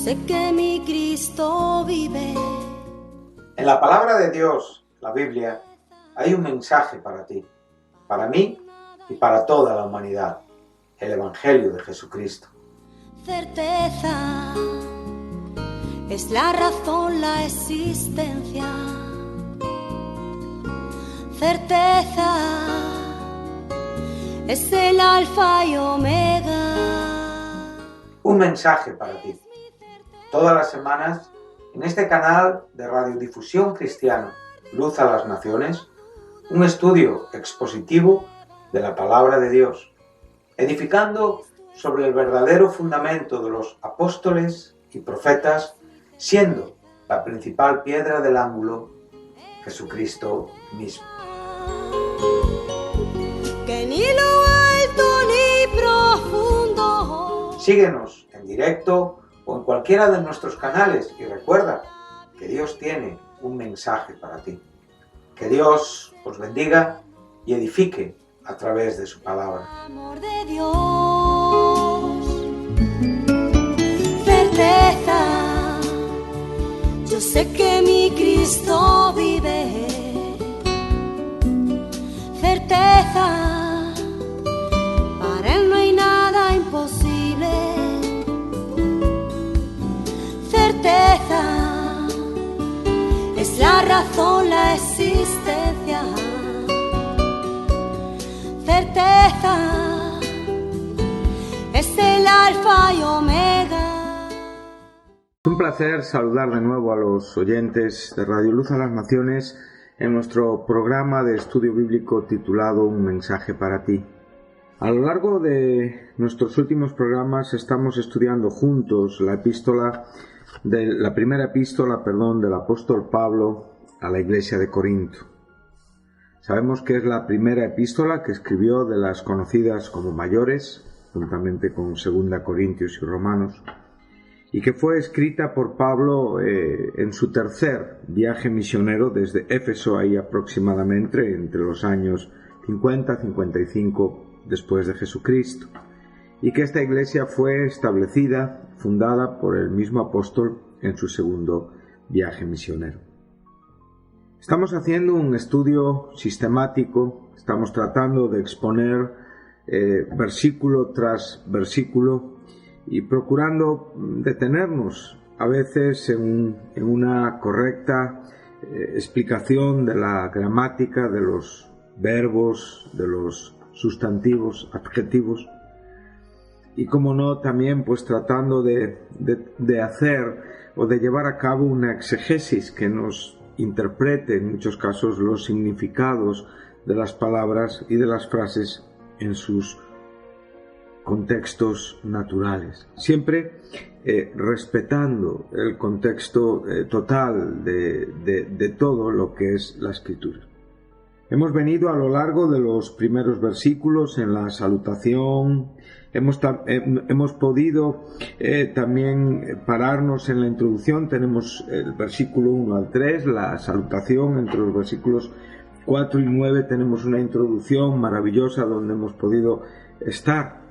sé que mi Cristo vive. En la palabra de Dios, la Biblia, hay un mensaje para ti, para mí y para toda la humanidad, el Evangelio de Jesucristo. Certeza es la razón, la existencia. Certeza es el alfa y omega. Un mensaje para ti. Todas las semanas, en este canal de radiodifusión cristiano, Luz a las Naciones, un estudio expositivo de la palabra de Dios, edificando sobre el verdadero fundamento de los apóstoles y profetas, siendo la principal piedra del ángulo Jesucristo mismo. Que ni lo alto ni profundo. Síguenos en directo o en cualquiera de nuestros canales y recuerda que Dios tiene un mensaje para ti. Que Dios os bendiga y edifique a través de su palabra. Amor de Dios, certeza, yo sé que mi Cristo vive. Certeza, para Él no hay nada imposible. Certeza, es la razón, la existencia. Certeza, es el alfa y omega. Es un placer saludar de nuevo a los oyentes de Radio Luz a las Naciones en nuestro programa de estudio bíblico titulado Un mensaje para ti. A lo largo de nuestros últimos programas estamos estudiando juntos la primera epístola del apóstol Pablo a la iglesia de Corinto. Sabemos que es la primera epístola que escribió de las conocidas como mayores, juntamente con 2 Corintios y Romanos, y que fue escrita por Pablo en su tercer viaje misionero desde Éfeso, ahí aproximadamente entre los años 50-55 después de Jesucristo, y que esta iglesia fue establecida, fundada por el mismo apóstol en su segundo viaje misionero. Estamos haciendo un estudio sistemático, estamos tratando de exponer versículo tras versículo y procurando detenernos a veces en una correcta explicación de la gramática, de los verbos, de los sustantivos, adjetivos, y como no también pues tratando de hacer o de llevar a cabo una exegesis que nos interprete en muchos casos los significados de las palabras y de las frases en sus contextos naturales, siempre respetando el contexto total de todo lo que es la escritura. Hemos venido a lo largo de los primeros versículos en la salutación, hemos podido también pararnos en la introducción, tenemos el versículo 1 al 3, la salutación, entre los versículos 4 y 9 tenemos una introducción maravillosa donde hemos podido estar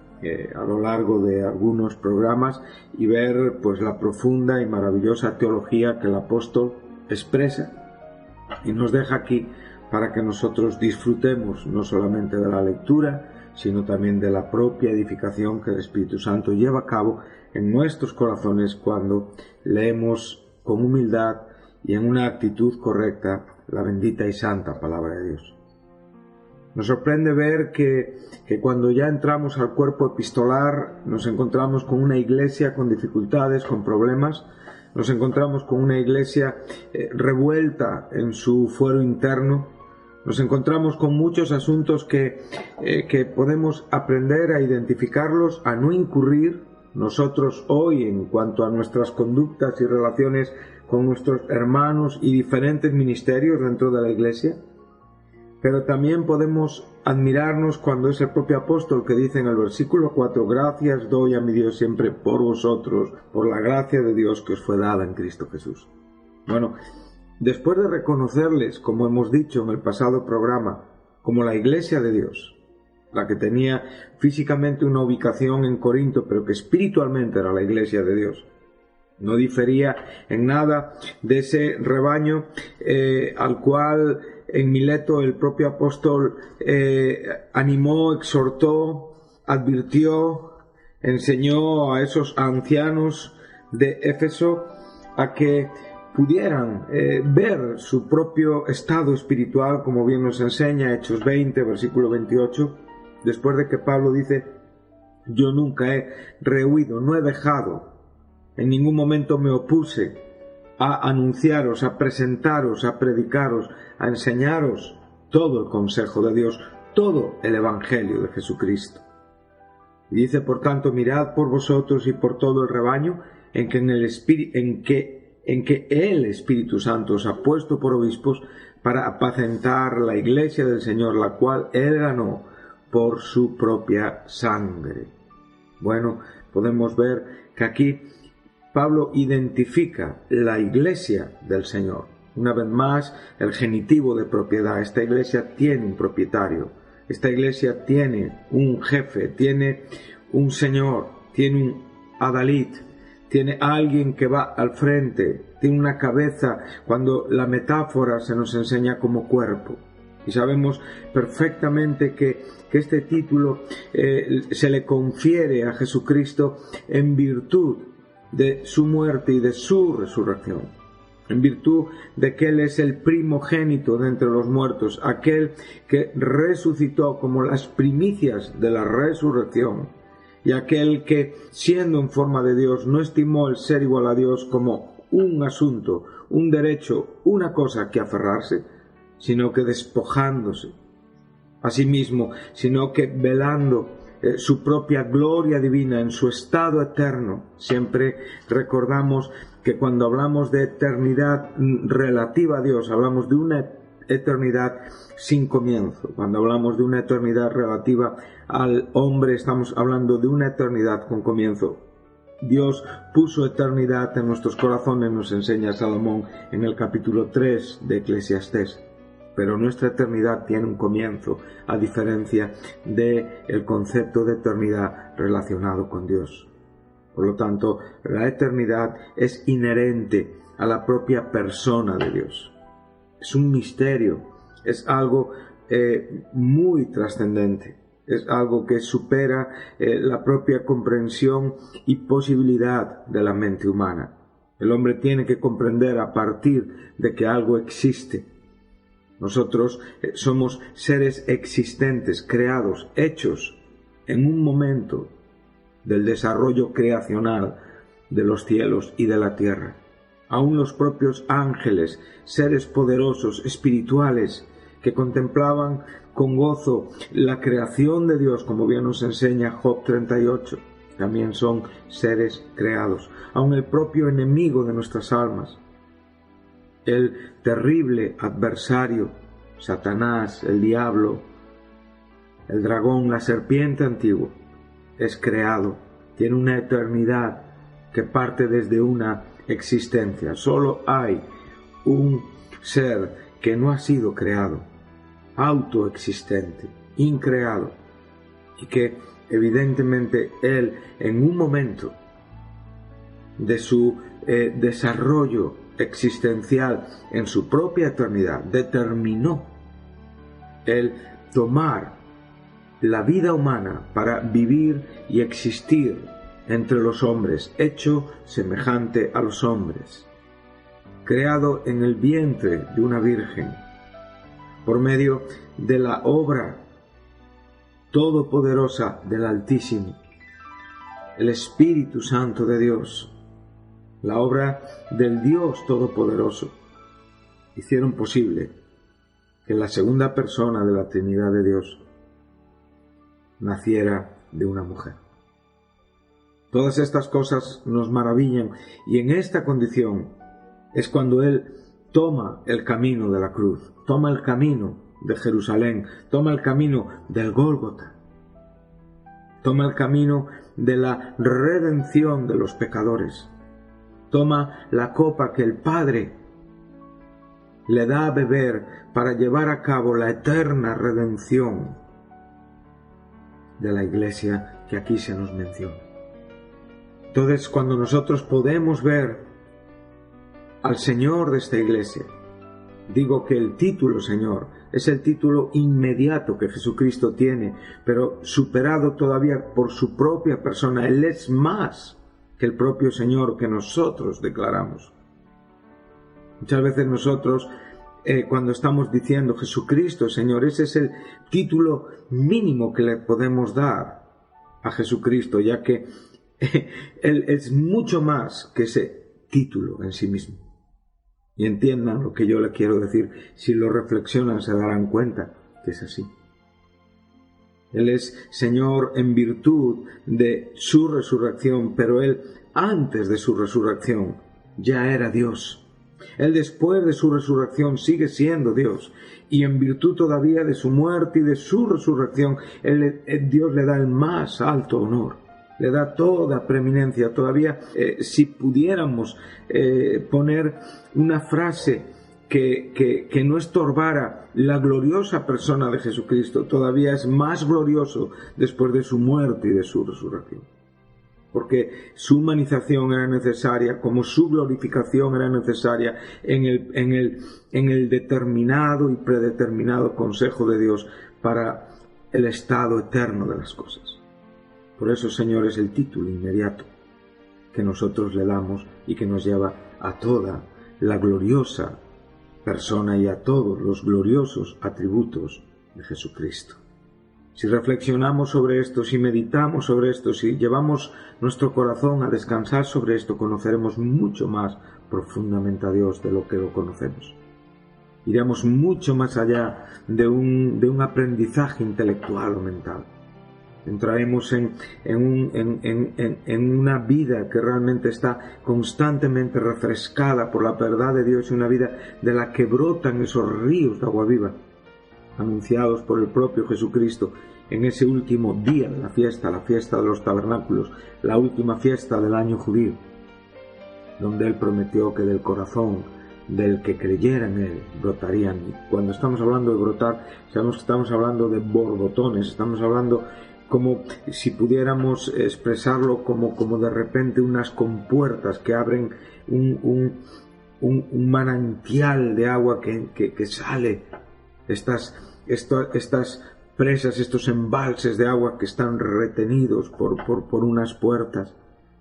a lo largo de algunos programas y ver pues la profunda y maravillosa teología que el apóstol expresa y nos deja aquí para que nosotros disfrutemos no solamente de la lectura, sino también de la propia edificación que el Espíritu Santo lleva a cabo en nuestros corazones cuando leemos con humildad y en una actitud correcta la bendita y santa palabra de Dios. Nos sorprende ver que cuando ya entramos al cuerpo epistolar nos encontramos con una iglesia con dificultades, con problemas, nos encontramos con una iglesia revuelta en su fuero interno, nos encontramos con muchos asuntos que podemos aprender a identificarlos, a no incurrir nosotros hoy en cuanto a nuestras conductas y relaciones con nuestros hermanos y diferentes ministerios dentro de la iglesia. Pero también podemos admirarnos cuando es el propio apóstol que dice en el versículo 4: gracias doy a mi Dios siempre por vosotros, por la gracia de Dios que os fue dada en Cristo Jesús. Bueno, después de reconocerles, como hemos dicho en el pasado programa, como la iglesia de Dios, la que tenía físicamente una ubicación en Corinto, pero que espiritualmente era la iglesia de Dios, No difería en nada de ese rebaño al cual en Mileto el propio apóstol animó, exhortó, advirtió, enseñó a esos ancianos de Éfeso a que pudieran ver su propio estado espiritual, como bien nos enseña Hechos 20, versículo 28, después de que Pablo dice: yo nunca he rehuido, no he dejado, en ningún momento me opuse a anunciaros, a presentaros, a predicaros, a enseñaros todo el consejo de Dios, todo el evangelio de Jesucristo. Y dice, por tanto, mirad por vosotros y por todo el rebaño en que el Espíritu Santo os ha puesto por obispos para apacentar la iglesia del Señor, la cual Él ganó por su propia sangre. Bueno, podemos ver que aquí Pablo identifica la iglesia del Señor. Una vez más, el genitivo de propiedad. Esta iglesia tiene un propietario. Esta iglesia tiene un jefe, tiene un señor, tiene un adalid, tiene alguien que va al frente, tiene una cabeza, cuando la metáfora se nos enseña como cuerpo. Y sabemos perfectamente que este título se le confiere a Jesucristo en virtud de su muerte y de su resurrección, en virtud de que Él es el primogénito de entre los muertos, aquel que resucitó como las primicias de la resurrección, y aquel que, siendo en forma de Dios, no estimó el ser igual a Dios como un asunto, un derecho, una cosa que aferrarse, sino que despojándose a sí mismo, sino que velando su propia gloria divina en su estado eterno. Siempre recordamos que cuando hablamos de eternidad relativa a Dios, hablamos de una eternidad sin comienzo. Cuando hablamos de una eternidad relativa al hombre, estamos hablando de una eternidad con comienzo. Dios puso eternidad en nuestros corazones, nos enseña Salomón en el capítulo 3 de Eclesiastés. Pero nuestra eternidad tiene un comienzo, a diferencia del concepto de eternidad relacionado con Dios. Por lo tanto, la eternidad es inherente a la propia persona de Dios. Es un misterio, es algo muy trascendente, es algo que supera la propia comprensión y posibilidad de la mente humana. El hombre tiene que comprender a partir de que algo existe. Nosotros somos seres existentes, creados, hechos en un momento del desarrollo creacional de los cielos y de la tierra. Aún los propios ángeles, seres poderosos, espirituales, que contemplaban con gozo la creación de Dios, como bien nos enseña Job 38, también son seres creados. Aún el propio enemigo de nuestras almas, el terrible adversario, Satanás, el diablo, el dragón, la serpiente antigua, es creado, tiene una eternidad que parte desde una existencia. Solo hay un ser que no ha sido creado, autoexistente, increado, y que evidentemente Él, en un momento de su desarrollo existencial en su propia eternidad, determinó el tomar la vida humana para vivir y existir entre los hombres, hecho semejante a los hombres, creado en el vientre de una virgen, por medio de la obra todopoderosa del Altísimo, el Espíritu Santo de Dios, la obra del Dios Todopoderoso, hicieron posible que la segunda persona de la Trinidad de Dios naciera de una mujer. Todas estas cosas nos maravillan, y en esta condición es cuando Él toma el camino de la cruz, toma el camino de Jerusalén, toma el camino del Gólgota, toma el camino de la redención de los pecadores, toma la copa que el Padre le da a beber para llevar a cabo la eterna redención de la Iglesia que aquí se nos menciona. Entonces, cuando nosotros podemos ver al Señor de esta iglesia, digo que el título Señor es el título inmediato que Jesucristo tiene, pero superado todavía por su propia persona. Él es más que el propio Señor que nosotros declaramos. Muchas veces nosotros, cuando estamos diciendo Jesucristo Señor, ese es el título mínimo que le podemos dar a Jesucristo, ya que Él es mucho más que ese título en sí mismo. Y entiendan lo que yo le quiero decir. Si lo reflexionan se darán cuenta que es así. Él es Señor en virtud de su resurrección, pero Él antes de su resurrección ya era Dios. Él después de su resurrección sigue siendo Dios. Y en virtud todavía de su muerte y de su resurrección, Dios le da el más alto honor. Le da toda preeminencia. Todavía, si pudiéramos poner una frase que no estorbara la gloriosa persona de Jesucristo, todavía es más glorioso después de su muerte y de su resurrección. Porque su humanización era necesaria, como su glorificación era necesaria en el determinado y predeterminado consejo de Dios para el estado eterno de las cosas. Por eso, Señor, es el título inmediato que nosotros le damos y que nos lleva a toda la gloriosa persona y a todos los gloriosos atributos de Jesucristo. Si reflexionamos sobre esto, si meditamos sobre esto, si llevamos nuestro corazón a descansar sobre esto, conoceremos mucho más profundamente a Dios de lo que lo conocemos. Iremos mucho más allá de un aprendizaje intelectual o mental. Entraremos en una vida que realmente está constantemente refrescada por la verdad de Dios, y una vida de la que brotan esos ríos de agua viva, anunciados por el propio Jesucristo en ese último día de la fiesta de los tabernáculos, la última fiesta del año judío, donde Él prometió que del corazón del que creyera en Él brotarían. Y cuando estamos hablando de brotar, sabemos que estamos hablando de borbotones, estamos hablando como si pudiéramos expresarlo como de repente unas compuertas que abren un manantial de agua que sale, estas presas, estos embalses de agua que están retenidos por unas puertas,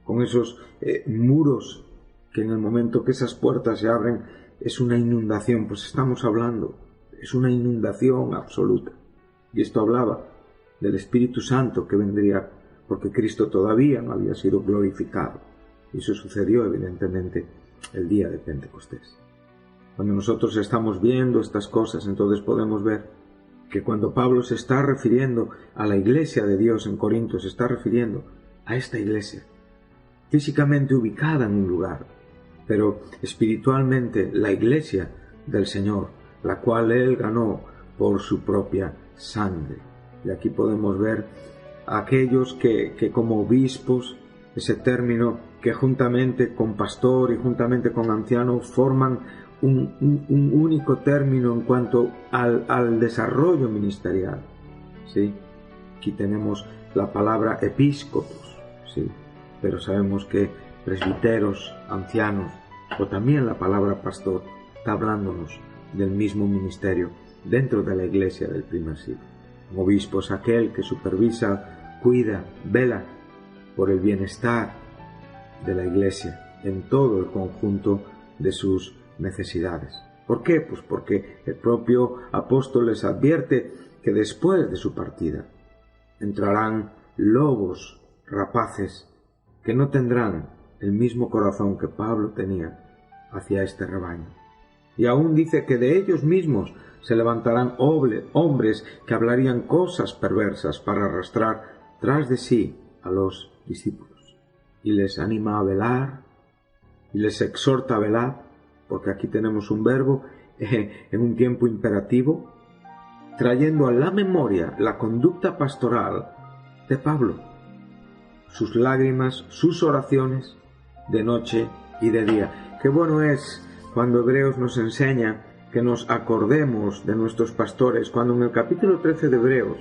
con esos muros que en el momento que esas puertas se abren es una inundación. Pues estamos hablando, es una inundación absoluta. Y esto hablaba del Espíritu Santo que vendría, porque Cristo todavía no había sido glorificado. Y eso sucedió evidentemente el día de Pentecostés. Cuando nosotros estamos viendo estas cosas, entonces podemos ver que cuando Pablo se está refiriendo a la iglesia de Dios en Corinto, se está refiriendo a esta iglesia, físicamente ubicada en un lugar, pero espiritualmente la iglesia del Señor, la cual Él ganó por su propia sangre. Y aquí podemos ver a aquellos que como obispos, ese término que juntamente con pastor y juntamente con anciano forman un único término en cuanto al desarrollo ministerial, ¿sí? Aquí tenemos la palabra episcopos, ¿sí? Pero sabemos que presbiteros, ancianos, o también la palabra pastor, está hablándonos del mismo ministerio dentro de la iglesia del primer siglo. Un obispo es aquel que supervisa, cuida, vela por el bienestar de la iglesia en todo el conjunto de sus necesidades. ¿Por qué? Pues porque el propio apóstol les advierte que después de su partida entrarán lobos rapaces que no tendrán el mismo corazón que Pablo tenía hacia este rebaño. Y aún dice que de ellos mismos se levantarán hombres que hablarían cosas perversas para arrastrar tras de sí a los discípulos. Y les anima a velar y les exhorta a velar, porque aquí tenemos un verbo en un tiempo imperativo, trayendo a la memoria la conducta pastoral de Pablo, sus lágrimas, sus oraciones de noche y de día. Qué bueno es cuando Hebreos nos enseña que nos acordemos de nuestros pastores, cuando en el capítulo 13 de Hebreos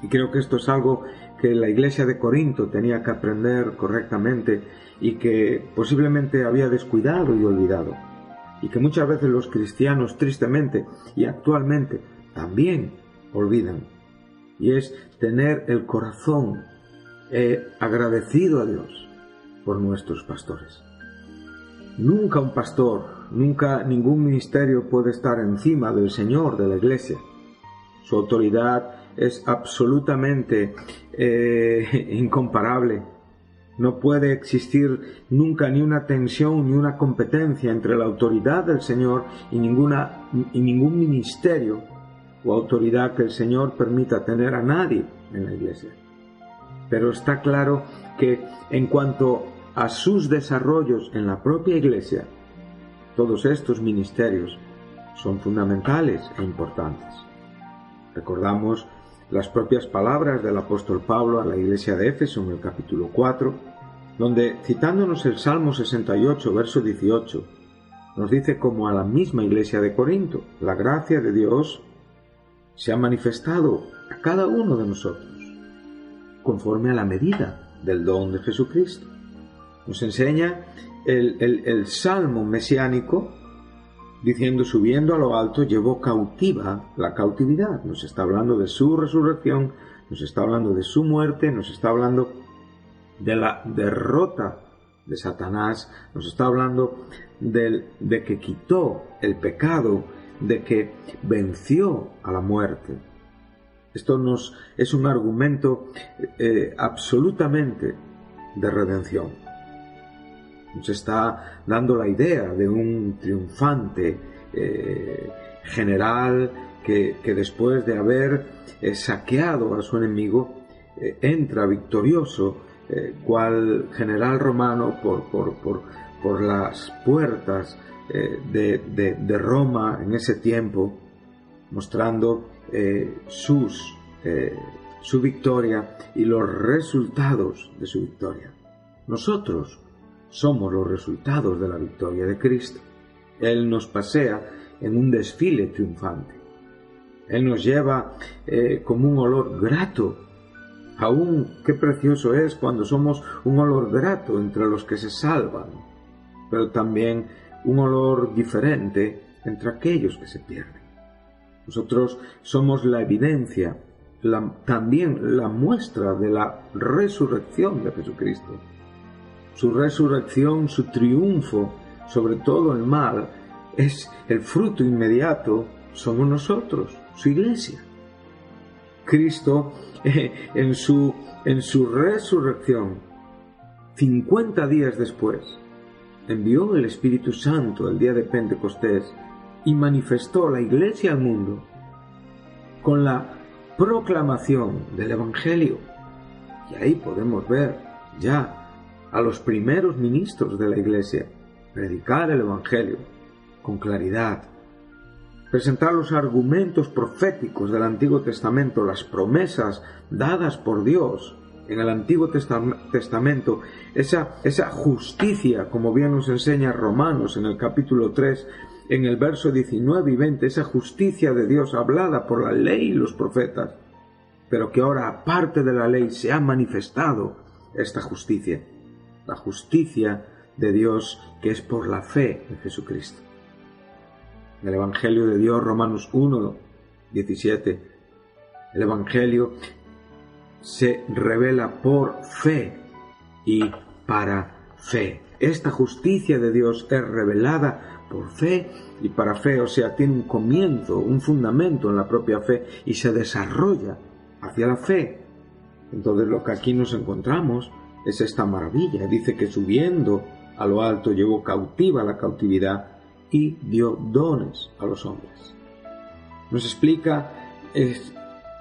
Y creo que esto es algo que la iglesia de Corinto tenía que aprender correctamente y que posiblemente había descuidado y olvidado. Y que muchas veces los cristianos, tristemente y actualmente, también olvidan. Y es tener el corazón agradecido a Dios por nuestros pastores. Nunca un pastor, nunca ningún ministerio puede estar encima del Señor, de la iglesia. Su autoridad es absolutamente incomparable. No puede existir nunca ni una tensión ni una competencia entre la autoridad del Señor y ningún ministerio o autoridad que el Señor permita tener a nadie en la iglesia. Pero está claro que en cuanto a sus desarrollos en la propia iglesia, todos estos ministerios son fundamentales e importantes. Recordamos las propias palabras del apóstol Pablo a la iglesia de Éfeso en el capítulo 4, donde, citándonos el Salmo 68, verso 18, nos dice como a la misma iglesia de Corinto: la gracia de Dios se ha manifestado a cada uno de nosotros, conforme a la medida del don de Jesucristo. Nos enseña el salmo mesiánico diciendo: subiendo a lo alto llevó cautiva la cautividad. Nos está hablando de su resurrección, nos está hablando de su muerte, nos está hablando de la derrota de Satanás, nos está hablando de que quitó el pecado, de que venció a la muerte. Esto es un argumento absolutamente de redención. Nos está dando la idea de un triunfante general que después de haber saqueado a su enemigo entra victorioso, cual general romano por las puertas de Roma en ese tiempo, mostrando su victoria y los resultados de su victoria. Nosotros somos los resultados de la victoria de Cristo. Él nos pasea en un desfile triunfante. Él nos lleva como un olor grato. Aún qué precioso es cuando somos un olor grato entre los que se salvan, pero también un olor diferente entre aquellos que se pierden. Nosotros somos la evidencia, también la muestra de la resurrección de Jesucristo. Su resurrección, su triunfo sobre todo el mal, es el fruto inmediato, somos nosotros, su iglesia. Cristo, en su resurrección, 50 días después, envió el Espíritu Santo el día de Pentecostés y manifestó la iglesia al mundo con la proclamación del Evangelio. Y ahí podemos ver ya a los primeros ministros de la iglesia predicar el Evangelio con claridad, presentar los argumentos proféticos del Antiguo Testamento, las promesas dadas por Dios en el Antiguo Testamento, esa justicia, como bien nos enseña Romanos en el capítulo 3, en el verso 19 y 20, esa justicia de Dios hablada por la ley y los profetas, pero que ahora, aparte de la ley, se ha manifestado esta justicia, la justicia de Dios que es por la fe en Jesucristo. En el Evangelio de Dios, Romanos 1, 17, el Evangelio se revela por fe y para fe. Esta justicia de Dios es revelada por fe y para fe, o sea, tiene un comienzo, un fundamento en la propia fe y se desarrolla hacia la fe. Entonces lo que aquí nos encontramos es esta maravilla. Dice que subiendo a lo alto llevó cautiva la cautividad y dio dones a los hombres. Nos explica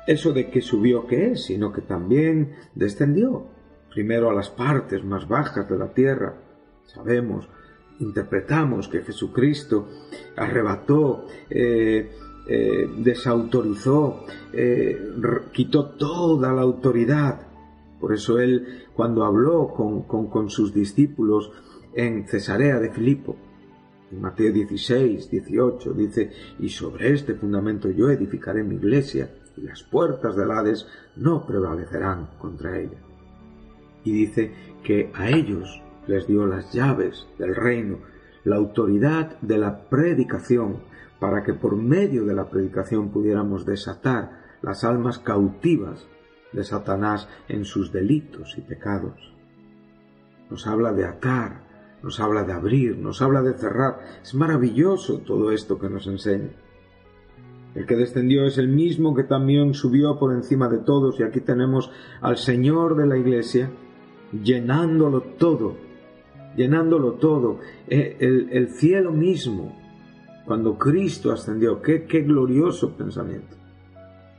eso de que subió que es, sino que también descendió primero a las partes más bajas de la tierra. Sabemos, interpretamos que Jesucristo arrebató, desautorizó, quitó toda la autoridad. Por eso él, cuando habló con sus discípulos en Cesarea de Filipo, en Mateo 16, 18, dice: y sobre este fundamento yo edificaré mi iglesia, y las puertas del Hades no prevalecerán contra ella. Y dice que a ellos les dio las llaves del reino, la autoridad de la predicación, para que por medio de la predicación pudiéramos desatar las almas cautivas de Satanás en sus delitos y pecados. Nos habla de atar, nos habla de abrir, nos habla de cerrar. Es maravilloso todo esto que nos enseña. El que descendió es el mismo que también subió por encima de todos, y aquí tenemos al Señor de la Iglesia llenándolo todo, el cielo mismo. Cuando Cristo ascendió, qué glorioso pensamiento.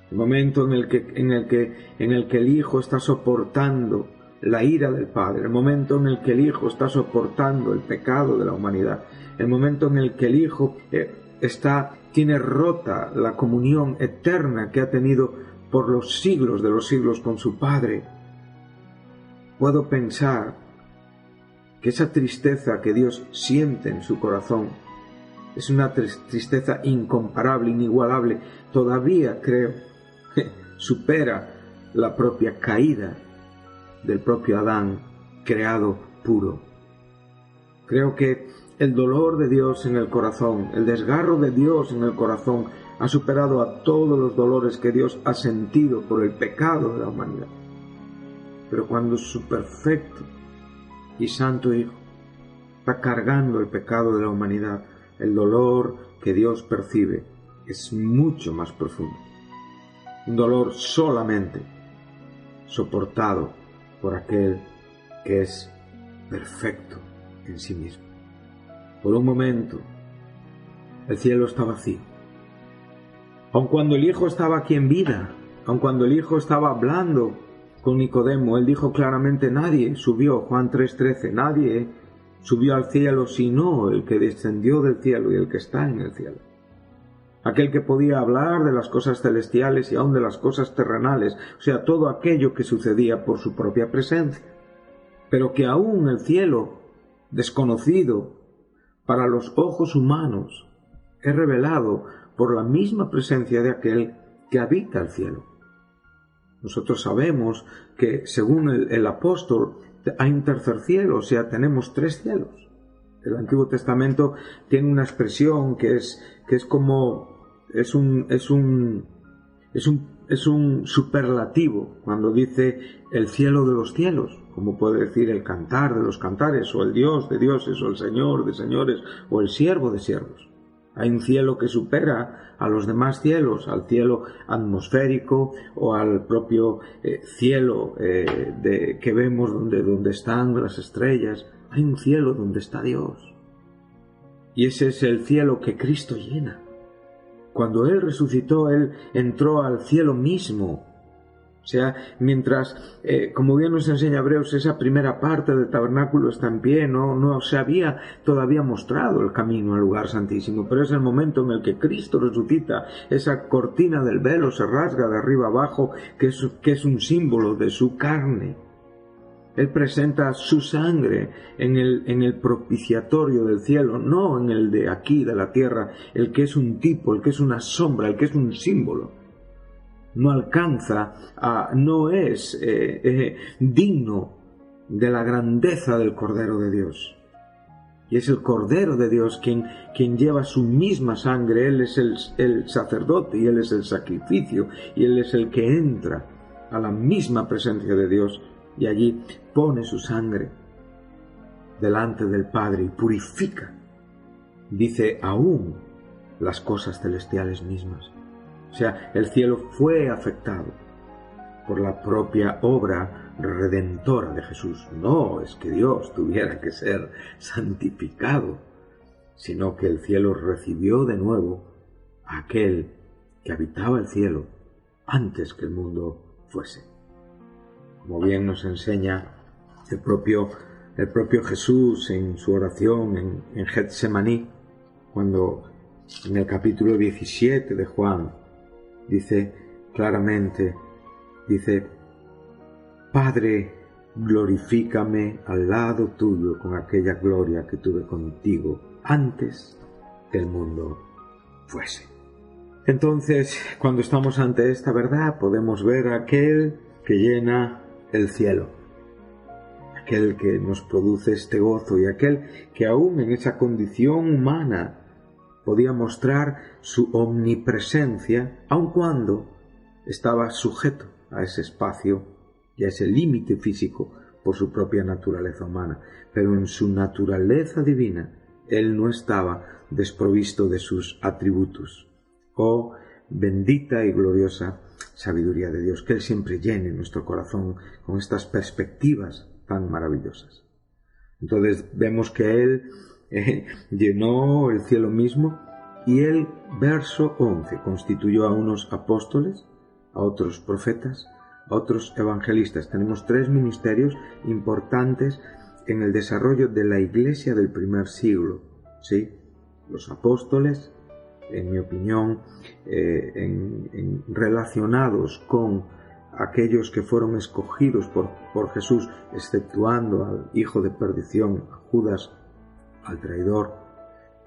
El momento en el que el Hijo está soportando la ira del Padre, el momento en el que el Hijo está soportando el pecado de la humanidad, el momento en el que el Hijo tiene rota la comunión eterna que ha tenido por los siglos de los siglos con su Padre. Puedo pensar que esa tristeza que Dios siente en su corazón es una tristeza incomparable, inigualable. Todavía creo que supera la propia caída del propio Adán, creado puro. Creo que el dolor de Dios en el corazón, el desgarro de Dios en el corazón, ha superado a todos los dolores que Dios ha sentido por el pecado de la humanidad. Pero cuando su perfecto y santo Hijo está cargando el pecado de la humanidad, el dolor que Dios percibe es mucho más profundo. Un dolor solamente soportado por aquel que es perfecto en sí mismo. Por un momento, el cielo está vacío. Aun cuando el Hijo estaba aquí en vida, aun cuando el Hijo estaba hablando con Nicodemo, él dijo claramente: nadie subió, Juan 3:13, nadie subió al cielo sino el que descendió del cielo y el que está en el cielo. Aquel que podía hablar de las cosas celestiales y aun de las cosas terrenales, o sea, todo aquello que sucedía por su propia presencia. Pero que aún el cielo, desconocido para los ojos humanos, es revelado por la misma presencia de aquel que habita el cielo. Nosotros sabemos que, según el apóstol, hay un tercer cielo, o sea, tenemos 3 cielos. El Antiguo Testamento tiene una expresión que es un superlativo cuando dice el cielo de los cielos, como puede decir el cantar de los cantares, o el Dios de dioses, o el Señor de señores, o el siervo de siervos. Hay un cielo que supera a los demás cielos, al cielo atmosférico o al propio cielo que vemos donde están las estrellas. Hay un cielo donde está Dios. Y ese es el cielo que Cristo llena. Cuando Él resucitó, Él entró al cielo mismo. O sea, mientras, como bien nos enseña Hebreos, esa primera parte del tabernáculo está en pie, no se había todavía mostrado el camino al lugar santísimo, pero es el momento en el que Cristo resucita, esa cortina del velo se rasga de arriba abajo, que es un símbolo de su carne. Él presenta su sangre en el propiciatorio del cielo, no en el de aquí, de la tierra, el que es un tipo, el que es una sombra, el que es un símbolo. No es digno de la grandeza del Cordero de Dios. Y es el Cordero de Dios quien lleva su misma sangre. Él es el sacerdote y Él es el sacrificio y Él es el que entra a la misma presencia de Dios y allí pone su sangre delante del Padre y purifica, dice, aún las cosas celestiales mismas. O sea, el cielo fue afectado por la propia obra redentora de Jesús. No es que Dios tuviera que ser santificado, sino que el cielo recibió de nuevo a aquel que habitaba el cielo antes que el mundo fuese. Como bien nos enseña el propio Jesús en su oración en Getsemaní, cuando en el capítulo 17 de Juan dice claramente, Padre, glorifícame al lado tuyo con aquella gloria que tuve contigo antes que el mundo fuese. Entonces, cuando estamos ante esta verdad, podemos ver a aquel que llena el cielo, aquel que nos produce este gozo y aquel que aún en esa condición humana podía mostrar su omnipresencia, aun cuando estaba sujeto a ese espacio y a ese límite físico por su propia naturaleza humana. Pero en su naturaleza divina, él no estaba desprovisto de sus atributos. Oh, bendita y gloriosa sabiduría de Dios, que Él siempre llene nuestro corazón con estas perspectivas tan maravillosas. Entonces vemos que Él llenó el cielo mismo y el verso 11 constituyó a unos apóstoles, a otros profetas, a otros evangelistas. Tenemos 3 ministerios importantes en el desarrollo de la iglesia del primer siglo, ¿sí? Los apóstoles, en mi opinión, relacionados con aquellos que fueron escogidos por Jesús, exceptuando al hijo de perdición, a Judas, al traidor,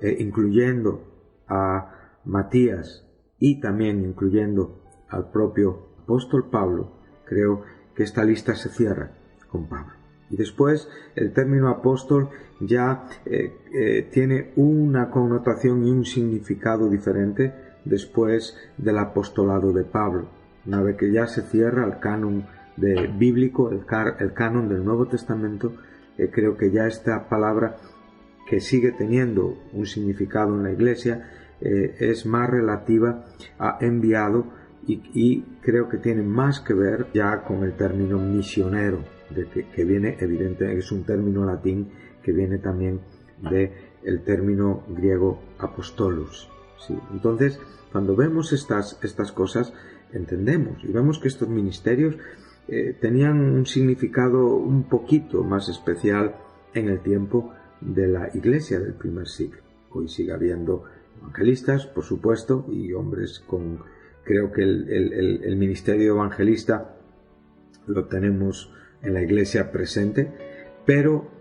incluyendo a Matías y también incluyendo al propio apóstol Pablo. Creo que esta lista se cierra con Pablo. Y después el término apóstol ya tiene una connotación y un significado diferente después del apostolado de Pablo. Una vez que ya se cierra el canon bíblico, el canon del Nuevo Testamento, creo que ya esta palabra, que sigue teniendo un significado en la Iglesia, es más relativa a enviado y creo que tiene más que ver ya con el término misionero, que viene, evidentemente, es un término latín que viene también del término griego apostolos. ¿Sí? Entonces, cuando vemos estas cosas, entendemos y vemos que estos ministerios tenían un significado un poquito más especial en el tiempo de la iglesia del primer siglo. Hoy sigue habiendo evangelistas, por supuesto, y hombres con... Creo que el ministerio evangelista lo tenemos en la iglesia presente, pero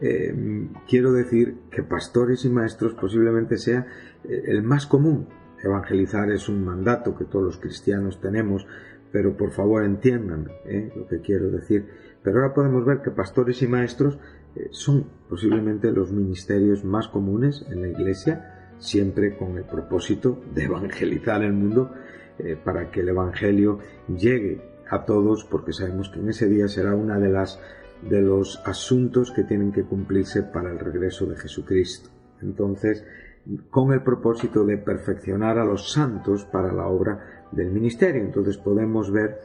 quiero decir que pastores y maestros posiblemente sea el más común. Evangelizar es un mandato que todos los cristianos tenemos, pero por favor entiendan lo que quiero decir. Pero ahora podemos ver que pastores y maestros son posiblemente los ministerios más comunes en la iglesia, siempre con el propósito de evangelizar el mundo, para que el evangelio llegue a todos, porque sabemos que en ese día será una de los asuntos que tienen que cumplirse para el regreso de Jesucristo. Entonces, con el propósito de perfeccionar a los santos para la obra del ministerio. Entonces podemos ver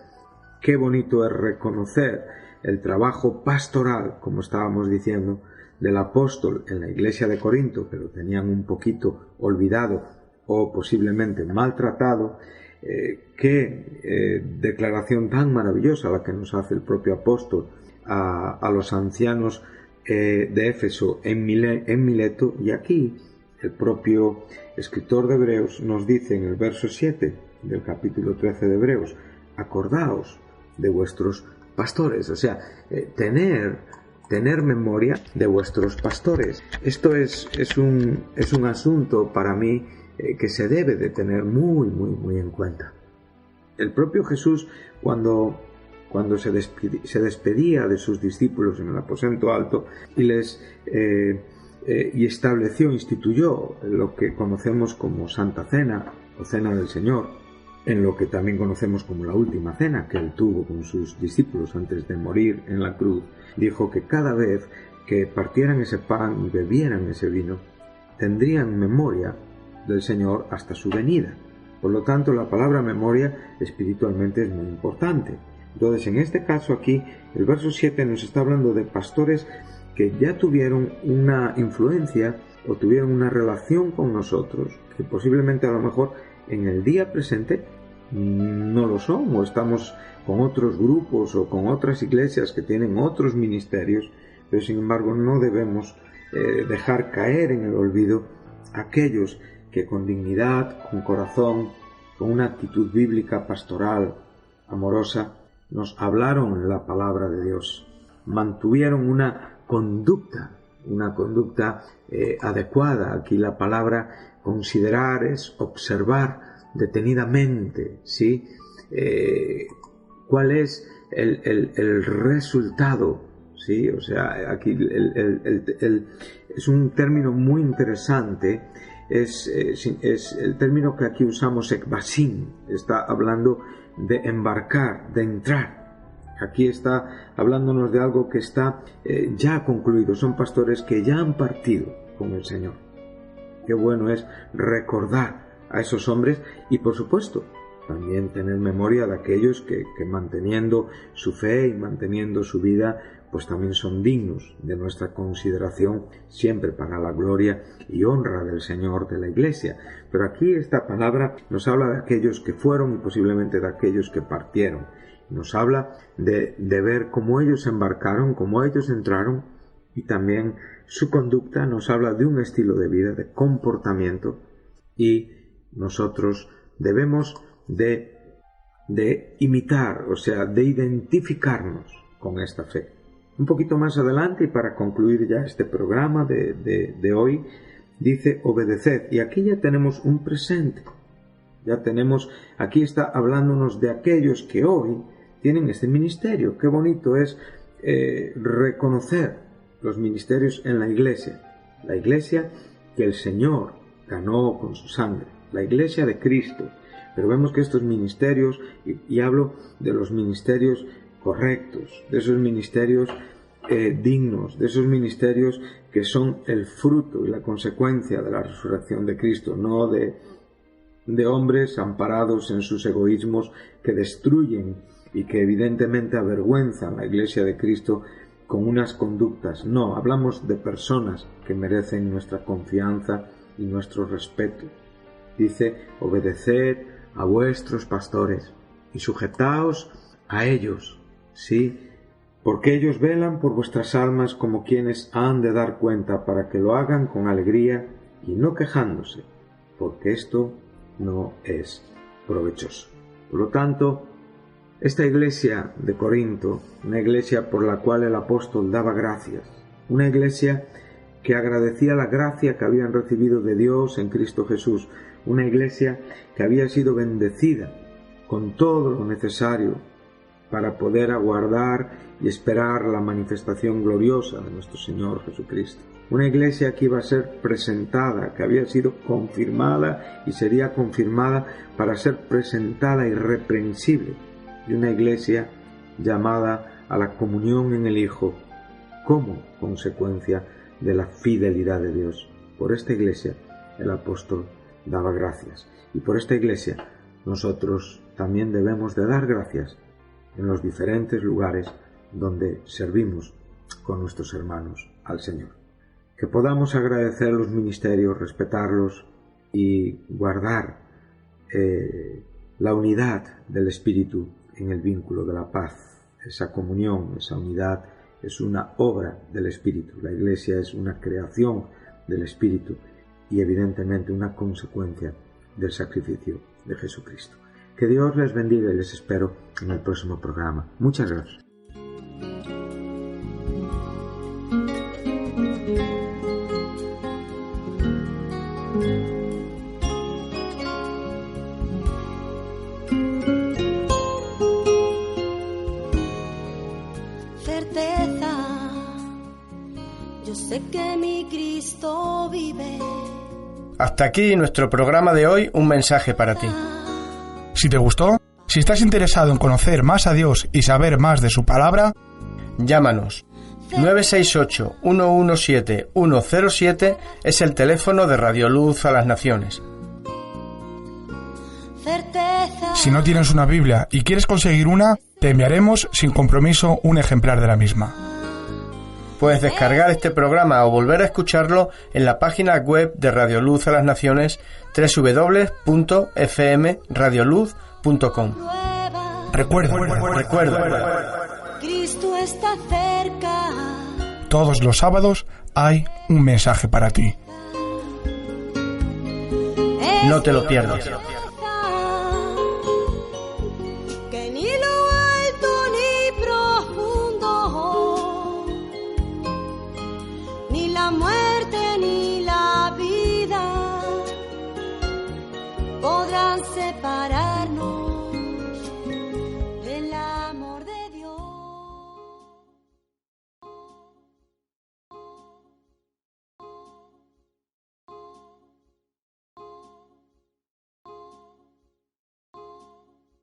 qué bonito es reconocer el trabajo pastoral, como estábamos diciendo, del apóstol en la iglesia de Corinto, que lo tenían un poquito olvidado o posiblemente maltratado. Qué declaración tan maravillosa la que nos hace el propio apóstol a los ancianos de Éfeso en Mileto, y aquí el propio escritor de Hebreos nos dice en el verso 7 del capítulo 13 de Hebreos: acordaos de vuestros pastores. O sea, tener memoria de vuestros pastores. Esto es un asunto para mí que se debe de tener muy, muy, muy en cuenta. El propio Jesús, cuando se despedía de sus discípulos en el aposento alto y instituyó lo que conocemos como Santa Cena o Cena del Señor, en lo que también conocemos como la última cena que él tuvo con sus discípulos antes de morir en la cruz, dijo que cada vez que partieran ese pan y bebieran ese vino, tendrían memoria del Señor hasta su venida. Por lo tanto, la palabra memoria espiritualmente es muy importante. Entonces, en este caso aquí, el verso 7 nos está hablando de pastores que ya tuvieron una influencia o tuvieron una relación con nosotros, que posiblemente a lo mejor en el día presente no lo son, o estamos con otros grupos o con otras iglesias que tienen otros ministerios, pero sin embargo no debemos dejar caer en el olvido aquellos que con dignidad, con corazón, con una actitud bíblica, pastoral, amorosa, nos hablaron la palabra de Dios, mantuvieron una conducta adecuada. Aquí la palabra considerar es observar detenidamente, ¿sí? ¿Cuál es el resultado? ¿Sí? O sea, aquí es un término muy interesante. Es el término que aquí usamos, ekbasim, está hablando de embarcar, de entrar. Aquí está hablándonos de algo que está ya concluido. Son pastores que ya han partido con el Señor. Qué bueno es recordar a esos hombres y, por supuesto, también tener memoria de aquellos que manteniendo su fe y manteniendo su vida, pues también son dignos de nuestra consideración siempre para la gloria y honra del Señor, de la Iglesia. Pero aquí esta palabra nos habla de aquellos que fueron y posiblemente de aquellos que partieron. Nos habla de ver cómo ellos embarcaron, cómo ellos entraron, y también su conducta nos habla de un estilo de vida, de comportamiento, y nosotros debemos de imitar, o sea, de identificarnos con esta fe. Un poquito más adelante, y para concluir ya este programa de hoy, dice obedeced, y aquí ya tenemos un presente. Ya tenemos, aquí está hablándonos de aquellos que hoy tienen este ministerio. Qué bonito es reconocer los ministerios en la iglesia que el Señor ganó con su sangre, la iglesia de Cristo. Pero vemos que estos ministerios, y hablo de los ministerios correctos, de esos ministerios dignos, de esos ministerios que son el fruto y la consecuencia de la resurrección de Cristo, no de hombres amparados en sus egoísmos que destruyen y que evidentemente avergüenzan la iglesia de Cristo con unas conductas. No, hablamos de personas que merecen nuestra confianza y nuestro respeto. Dice, obedeced a vuestros pastores y sujetaos a ellos, ¿sí? Porque ellos velan por vuestras almas como quienes han de dar cuenta, para que lo hagan con alegría y no quejándose, porque esto no es provechoso. Por lo tanto, esta iglesia de Corinto, una iglesia por la cual el apóstol daba gracias, una iglesia que agradecía la gracia que habían recibido de Dios en Cristo Jesús, una iglesia que había sido bendecida con todo lo necesario para poder aguardar y esperar la manifestación gloriosa de nuestro Señor Jesucristo. Una iglesia que iba a ser presentada, que había sido confirmada y sería confirmada para ser presentada irreprensible. Y una iglesia llamada a la comunión en el Hijo como consecuencia de la fidelidad de Dios. Por esta iglesia el apóstol daba gracias, y por esta iglesia nosotros también debemos de dar gracias en los diferentes lugares donde servimos con nuestros hermanos al Señor. Que podamos agradecer los ministerios, respetarlos y guardar la unidad del Espíritu en el vínculo de la paz. Esa comunión, esa unidad es una obra del Espíritu. La Iglesia es una creación del Espíritu y evidentemente una consecuencia del sacrificio de Jesucristo. Que Dios les bendiga y les espero en el próximo programa. Muchas gracias. Certeza, yo sé que mi Cristo vive. Hasta aquí nuestro programa de hoy, un mensaje para ti. Si te gustó, si estás interesado en conocer más a Dios y saber más de su palabra, llámanos. 968-117-107 es el teléfono de Radio Luz a las Naciones. Si no tienes una Biblia y quieres conseguir una, te enviaremos sin compromiso un ejemplar de la misma. Puedes descargar este programa o volver a escucharlo en la página web de Radio Luz a las Naciones, www.fmradioluz.com. Recuerda, Cristo está cerca. Todos los sábados hay un mensaje para ti. No te lo pierdas.